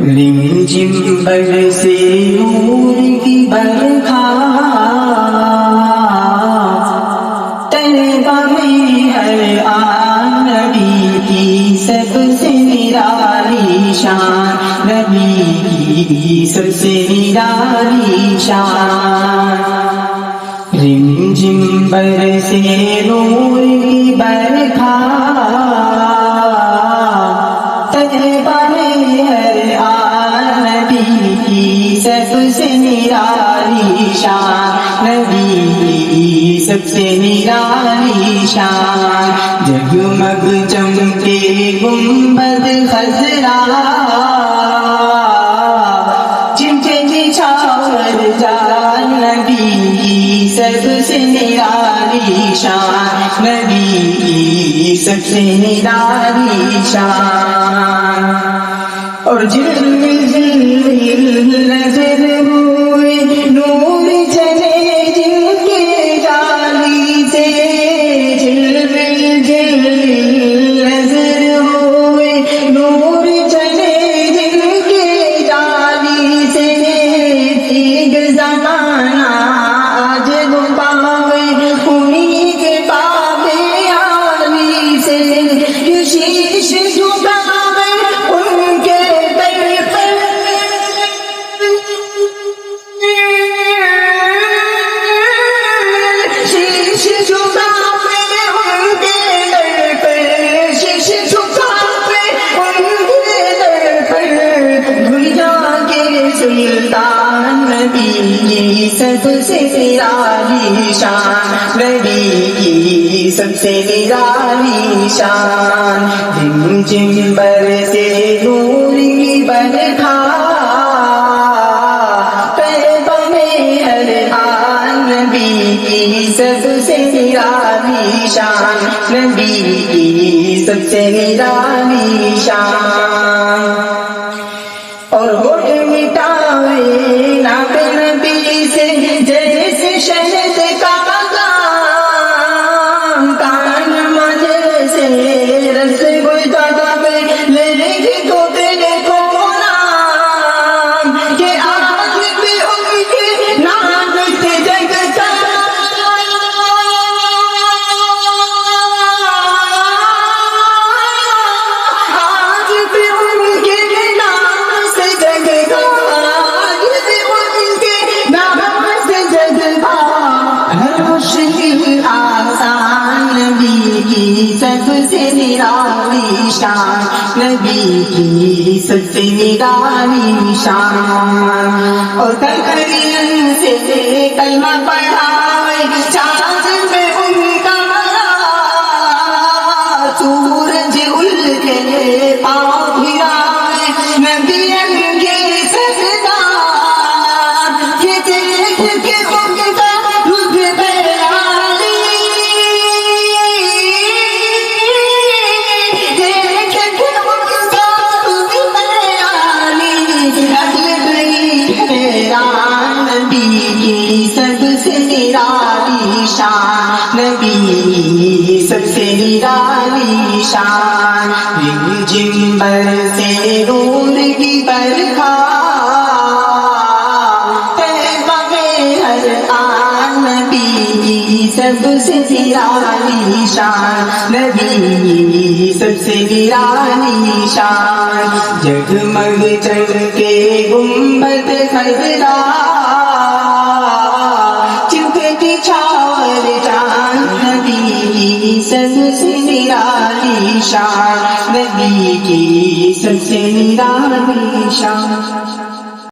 رمجم برسے نور کی برکھا، طیبہ میں ہر آن نبی کی سب سے نرالی شان، نبی کی سب سے نرالی شان۔ رمجم برسے نور کی برکھا، طیبہ میں ہر آن نبی کی سب سے نرالی شان، نبی کی سب سے نرالی شان۔ جگمگ چمکے گنبد خضرا، چمٹے نچھاور جان، نبی کی سب سے نرالی شان، نبی کی سب سے نرالی شان۔ اور جلوے جلوے نظر ہوئے نور چلے جن کے جالی سے، جلوے جلوے نظر ہوئے نور چلے جن کے جالی سے، تیگ زمانہ آج گھباوے انہی کے باب عالی سے، یہ شیش جھکاوے ان کے در پر، شیش جھکاوے ان کے در پر، شیش جھکاوے ان کے در پر، دنیا کے سلطان، نبی کی سب سے نرالی شان، نبی کی سب سے نرالی شان۔ رمجم برسے نور کی برکھا، طیبہ میں ہر آن نبی کی سب سے نرالی شان، نبی کی سب سے نرالی شان۔ اور ہوٹ مٹاوے نام نبی سے جیسے شہد کا کام، کان مجھے سے رس گزاوے لے کو تیرے کو نام، کہ آج بھی ان کے نام سے جگتا، آج بھی ان کے نام سے جگتا، آج بھی ان کے نام سے جگتا، ہر مشکل آسان، نبی کی سب سے نرالی شان، نبی کی سب سے نرالی شان۔ اور تقریر سے کلمہ پڑھاوے چاند پہ ان کا مزار، سورج الٹے پاؤں پھراوے نبی کے سجدہ، کہ دیکھ کے ان کا رخ بیانی، دیکھ کے ان کا رخ بیانی، اہل بیت حیران، نبی کی سب سے نرالی شان، نبی سب سے نرالی شان۔ رمجم برسے نور کی برکھا، طیبہ میں ہر آن نبی کی سب سے نرالی شان، نبی سب سے نرالی شان۔ جگمگ چمکے گنبد خضرا، چمٹے نچھاور جان، نبی کی سب سے نرالی شان، نبی کی سب سے نرالی شان۔